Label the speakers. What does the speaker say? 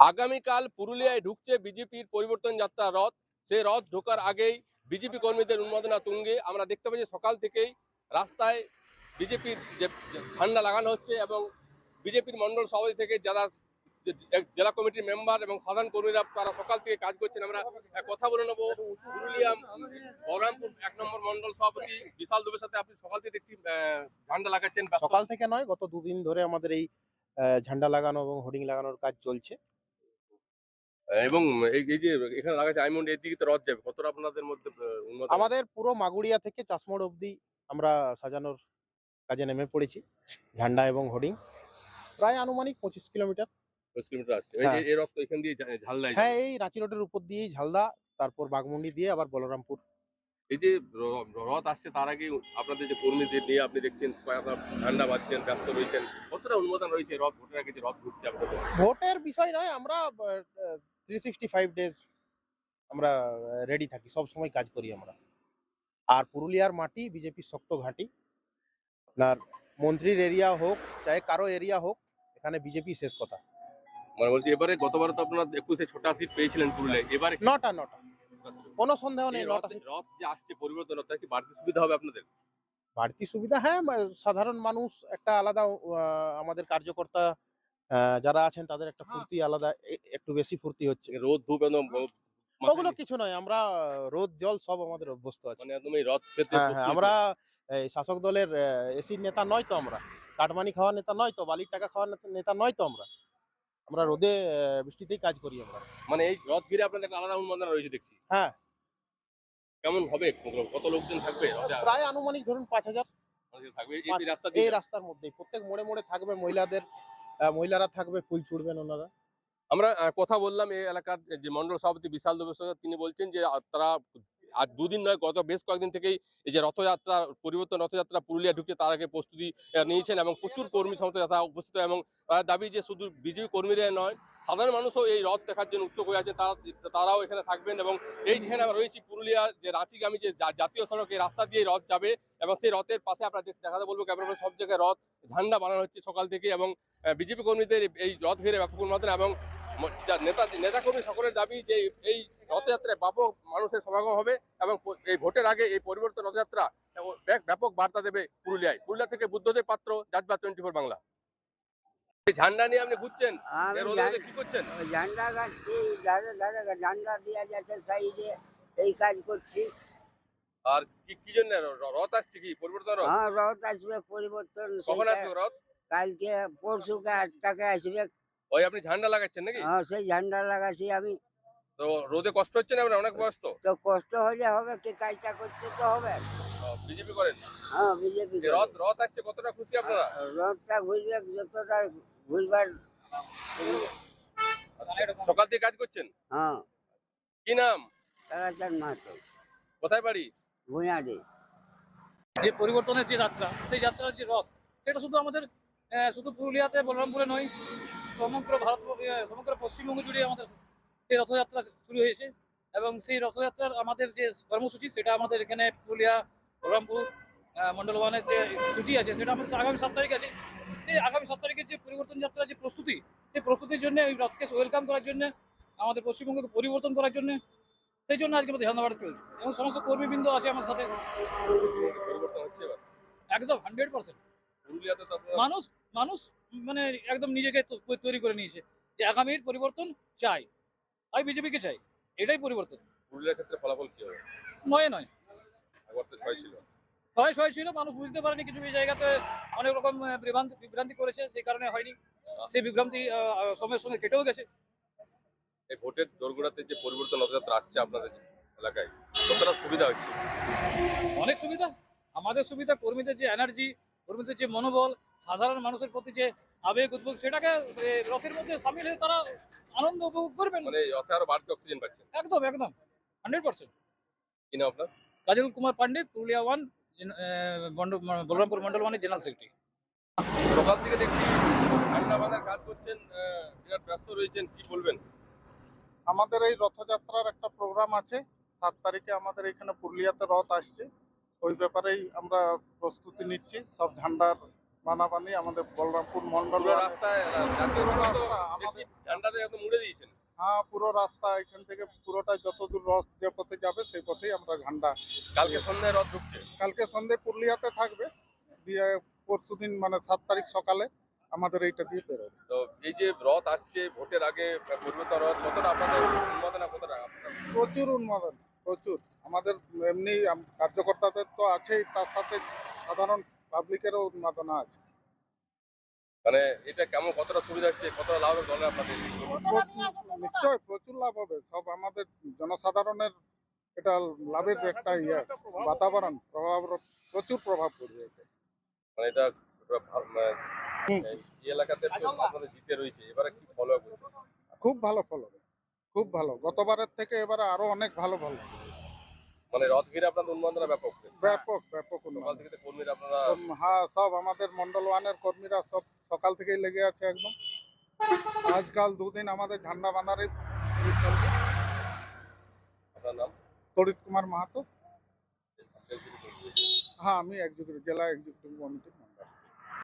Speaker 1: আগামীকাল পুরুলিয়ায় ঢুকছে বিজেপির পরিবর্তন যাত্রা রথ। সেই রথ ঢোকার আগেই বিজেপি কর্মীদের উন্মাদনা তুঙ্গে। আমরা দেখতে পাচ্ছি সকাল থেকেই রাস্তায় বিজেপির যে ঝান্ডা লাগানো হচ্ছে এবং বিজেপির মন্ডল সভাপতি থেকে যারা জেলা কমিটির মেম্বার এবং সাধারণ কর্মীরা তারা সকাল থেকে কাজ করছেন। আমরা কথা বলে নেবো পুরুলিয়া বহরমপুর 1 নম্বর মন্ডল সভাপতি বিশাল দুবের সাথে। আপনি সকাল থেকে দেখছি ঝান্ডা লাগাচ্ছেন।
Speaker 2: সকাল থেকে নয়, গত দুদিন ধরে আমাদের এই ঝান্ডা লাগানো এবং হোর্ডিং লাগানোর কাজ চলছে।
Speaker 1: এবং এই যে এখানে লাগাচ্ছে ডায়মন্ড, এর দিকে তো রথ যাবে, কতটা আপনাদের মধ্যে
Speaker 2: আমাদের পুরো মাগুড়িয়া থেকে চাষমোড় অবধি আমরা সাজানোর কাজে নেমে পড়েছি। ঝান্ডা এবং হোর্ডিং প্রায় আনুমানিক 25 কিলোমিটার।
Speaker 1: 10 কিলোমিটার আসছে।
Speaker 2: হ্যাঁ।
Speaker 1: এই রথ তো এখান দিয়ে ঝালদায়
Speaker 2: হ্যাঁ,
Speaker 1: যাবে।
Speaker 2: এই রাঁচি রোডের উপর দিয়েই ঝালদা, তারপর বাগমুন্ডি দিয়ে আবার বলরামপুর।
Speaker 1: এই যে রথ আসছে তার আগে আপনাদের যে কর্মীদের নিয়ে আপনি দেখছেন আপনারা ঝান্ডা বাজছেন, ব্যস্ত রয়েছেন, কতটা অনুমোদন রয়েছে রথ ভোটের আগে যে রথ ঢুকছে আপনাদের?
Speaker 2: ভোটের বিষয় নয়, আমরা 365 ডেজ আমরা রেডি থাকি, সব সময় কাজ করি আমরা। আর পুরুলিয়ার মাটি বিজেপির শক্ত ঘাঁটি। আপনার মন্ত্রীর এরিয়া হোক চাहे কারো এরিয়া হোক, এখানে বিজেপি শেষ কথা।
Speaker 1: মানে বলছি এবারে গতবার তো আপনারা 21-এ 6টা সিট পেয়েছিলেন পুরুলিয়ায়, এবারে
Speaker 2: 9টা কোনো সন্দেহ নেই। 9টা সিট।
Speaker 1: রথ যে আসছে পরিবর্তন, তার কি বাড়তি সুবিধা হবে আপনাদের?
Speaker 2: বাড়তি সুবিধা, হ্যাঁ, সাধারণ মানুষ একটা আলাদা, আমাদের কার্যকর্তা যারা আছেন তাদের একটা ফুর্তি আলাদা, একটু বেশি ফুর্তি হচ্ছে।
Speaker 1: রোদ ধূপ একদম
Speaker 2: ওগুলো কিছু নয়, আমরা রোদ জল সব আমাদের অভ্যস্ত আছে।
Speaker 1: মানে একদম এই রথ পেতে
Speaker 2: হ্যাঁ, আমরা এই শাসক দলের এসির নেতা নয় তো, আমরা কাটমানি খাওয়ার নেতা নয় তো, বালির টাকা খাওয়ার নেতা নয় তো, আমরা রোদে বৃষ্টিতেই কাজ করি আমরা।
Speaker 1: মানে এই রথ ঘিরে আপনাদের একটা আলাদা উন্মাদনা রয়েছে দেখছি।
Speaker 2: হ্যাঁ।
Speaker 1: কেমন হবে, কত লোকজন থাকবে?
Speaker 2: প্রায় আনুমানিক ধরুন 5000
Speaker 1: থাকবে
Speaker 2: এই রাস্তার মধ্যেই। প্রত্যেক মোড়ে মোড়ে থাকবে মহিলারা থাকবে, ফুল ছুড়বেন ওনারা।
Speaker 1: আমরা কথা বললাম এই এলাকার যে মন্ডল সভাপতি বিশাল দুবের সঙ্গে। তিনি বলছেন যে তারা আজ দুদিন নয়, গত বেশ কয়েকদিন থেকেই এই যে রথযাত্রা পরিবর্তন রথযাত্রা পুরুলিয়া ঢুকছে তার আগে প্রস্তুতি নিয়েছেন এবং প্রচুর কর্মী সমর্থক তারা উপস্থিত। এবং তার দাবি যে শুধু বিজেপি কর্মীরা নয়, সাধারণ মানুষও এই রথ দেখার জন্য উৎসুক হয়ে আছেন, তারাও এখানে থাকবেন। এবং এই যেখানে আমরা রয়েছি পুরুলিয়া যে রাঁচিগামী যে জাতীয় সড়ক, এই রাস্তা দিয়ে রথ যাবে এবং সেই রথের পাশে আপনারা দেখাতে বলবো ক্যামেরা, সব জায়গায় রথ ঝান্ডা বানানো হচ্ছে সকাল থেকে। এবং বিজেপি কর্মীদের এই রথ ঘিরে ব্যাপক উন্মাদনা এবং নেতাকর্মী সকলের দাবি যে এই রথযাত্রায় ব্যাপক মানুষের সমাগম হবে এবং এই ভোটের আগে এই পরিবর্তন রথযাত্রা ব্যাপক বার্তা দেবে পুরুলিয়া থেকে বুদ্ধদেব পাত্র, জাজবা 24 বাংলা। এই ঝান্ডা নিয়ে আপনি ঘুরছেন, কি করছেন?
Speaker 3: ঝান্ডা গাচ্ছি, ঝান্ডা দেওয়া যাচ্ছে সাইডে, এই কাজ করছি।
Speaker 1: আর কি জন্য রথ আসছে? কি পরিবর্তন রথ?
Speaker 3: হ্যাঁ, রথ আসবে পরিবর্তন।
Speaker 1: কখন আসবে রথ?
Speaker 3: কালকে পরশুকে 8টাকে আসবে।
Speaker 1: ওই আপনি ঝান্ডা লাগাচ্ছেন নাকি?
Speaker 3: হ্যাঁ, সেই ঝান্ডা লাগাচ্ছি আমি।
Speaker 1: তো রোদে কষ্ট হচ্ছে না? আপনার অনেক বয়স্ত।
Speaker 3: তো কষ্ট হলে হবে কি, কাজটা করতে তো হবে।
Speaker 1: বিজেপি করেন?
Speaker 3: হ্যাঁ, বিজেপি।
Speaker 1: রথ আসছে, কতটা খুশি আপনারা?
Speaker 3: রথটা ঘুরবে, যতটা ঘুরবার।
Speaker 1: সকাল থেকে কাজ করছেন?
Speaker 3: হ্যাঁ।
Speaker 1: কি নাম?
Speaker 3: তারাচাঁদ মাহাতো।
Speaker 1: কোথায় বাড়ি?
Speaker 3: ভুঁইয়াডি।
Speaker 4: যে পরিবর্তনের যে যাত্রা, সেই যাত্রার যে রথ, সেটা শুধু আমাদের শুধু পুরুলিয়াতে বলরামপুরে নয়, সমগ্র সমগ্র পশ্চিমবঙ্গ জুড়ে আমাদের সেই রথযাত্রা শুরু হয়েছে। এবং সেই রথযাত্রার আমাদের যে কর্মসূচি, সেটা আমাদের এখানে পুরুলিয়া বলরামপুর মন্ডল 1-এর যে সূচি আছে, সেটা আমাদের আগামী 7 তারিখ আছে। সেই আগামী 7 তারিখের যে পরিবর্তন যাত্রার যে প্রস্তুতি, সেই প্রস্তুতির জন্য এই রথকে ওয়েলকাম করার জন্য, আমাদের পশ্চিমবঙ্গকে পরিবর্তন করার জন্য, সেই জন্য আজকে আমাদের ঝান্ডা চলছে এবং সমস্ত কর্মীবৃন্দ আছে আমার সাথে।
Speaker 1: পরিবর্তন হচ্ছে এবার
Speaker 4: একদম 100%।
Speaker 1: পুরুলিয়াতে তো
Speaker 4: মানুষ মানে একদম নিজেকে তৈরি করে নিয়েছে যে আগামীর পরিবর্তন চাই, আমি বিজেপিকে চাই, এটাই পরিবর্তন।
Speaker 1: পুরুলিয়ার ক্ষেত্রে ফলাফল কি হবে?
Speaker 4: নয়
Speaker 1: একবার তো 6 ছিল।
Speaker 4: সবাই ছিল, মানুষ বুঝতে পারেনি, কিছু কিছু জায়গাতে অনেক রকম বিভ্রান্তি করেছে, সেই কারণে হয়নি। সেই বিভ্রান্তি সময়ের সঙ্গে কেটেও গেছে।
Speaker 1: এই ভোটের দোরগোড়াতে যে পরিবর্তন রথযাত্রা আসছে আপনাদের এলাকায়, কতটা সুবিধা হচ্ছে?
Speaker 4: অনেক সুবিধা। আমাদের সুবিধা, কর্মীদের যে এনার্জি, কর্মীদের যে মনোবল, সাধারণ মানুষের প্রতি যে আবেগ উদ্যোগ, সেটাকে রথের মধ্যে সামিল হয়ে তারা আনন্দ উপভোগ করবেন।
Speaker 1: মানে রথে আরো বাড়তি অক্সিজেন পাচ্ছেন।
Speaker 4: একদম 100%।
Speaker 1: কি নাম আপনার?
Speaker 4: কাজল কুমার পান্ডে, পুরুলিয়া 1 বলরামপুর মন্ডল 1-এর জেনারেল সেক্রেটারি।
Speaker 1: সকাল থেকে দেখছি ঠান্ডা বাঁধার কাজ করছেন, বিরাট ব্যস্ত রয়েছেন, কি বলবেন?
Speaker 5: আমাদের এই রথযাত্রার একটা প্রোগ্রাম আছে 7 তারিখে, আমাদের এখানে পুরুলিয়াতে রথ আসছে। ওই ব্যাপারেই আমরা প্রস্তুতি নিচ্ছি, সব ঝান্ডার বানাবানি আমাদের বলরামপুর মন্ডল
Speaker 1: পুরো রাস্তায় জাতীয়
Speaker 5: পুরো
Speaker 1: সড়ক তো
Speaker 5: রাস্তা
Speaker 1: দেখছি
Speaker 5: আমাদের
Speaker 1: ঝান্ডাতে একদম মুড়ে দিয়েছেন।
Speaker 5: হ্যাঁ পুরো রাস্তা এখান থেকে পুরোটা যতদূর রথ যে পথে যাবে সেই পথেই আমরা ঝান্ডা।
Speaker 1: কালকে সন্ধ্যায় রথ ঢুকছে।
Speaker 5: কালকে সন্ধে পুরুলিয়াতে থাকবে, দিয়ে পরশুদিন মানে 7 তারিখ সকালে আমাদের এইটা দিয়ে বেরোবে।
Speaker 1: তো এই যে রথ আসছে ভোটের আগে পরিবর্তন রথ, কতটা আপনাদের উন্মাদনা, কতটা আপনার?
Speaker 5: প্রচুর উন্মাদন, প্রচুর। আমাদের এমনি কার্যকর্তাদের তো আছেই, তার সাথে সাধারণ পাবলিকেরও উন্মাদনা আছে।
Speaker 1: মানে এটা কেমন, কতটা সুবিধা হচ্ছে, কতটা লাভ হবে দলে আপনাদের?
Speaker 5: নিশ্চয় প্রচুর লাভ হবে, সব আমাদের জনসাধারণের এটা লাভের একটা বাতাবরণ প্রচুর প্রভাব পড়বে এতে।
Speaker 1: মানে এটা মানে
Speaker 5: হুম।
Speaker 1: এই এলাকাতে তো আপনাদের জিতে রয়েছে, এবারে কি ফলো করছে?
Speaker 5: খুব ভালো ফল হবে, খুব ভালো। গতবারের থেকে এবারে আরো অনেক ভালো ভালো
Speaker 1: মানে রথ ঘিরে আপনাদের উন্মাদনা ব্যাপক।
Speaker 5: ব্যাপক ব্যাপক
Speaker 1: সকাল
Speaker 5: উন্মাদনা।
Speaker 1: থেকে তো কর্মীরা আপনারা
Speaker 5: হ্যাঁ সব আমাদের মন্ডল ওয়ানের কর্মীরা সব সকাল থেকেই লেগে আছে একদম। আজকাল দুদিন আমাদের ঝান্ডা বানারে চলবে।
Speaker 1: আপনার নাম?
Speaker 5: তড়িৎ কুমার মাহাতো। হ্যাঁ আমি এক্সিকিউটিভ, জেলা এক্সিকিউটিভ কমিটির মেম্বার।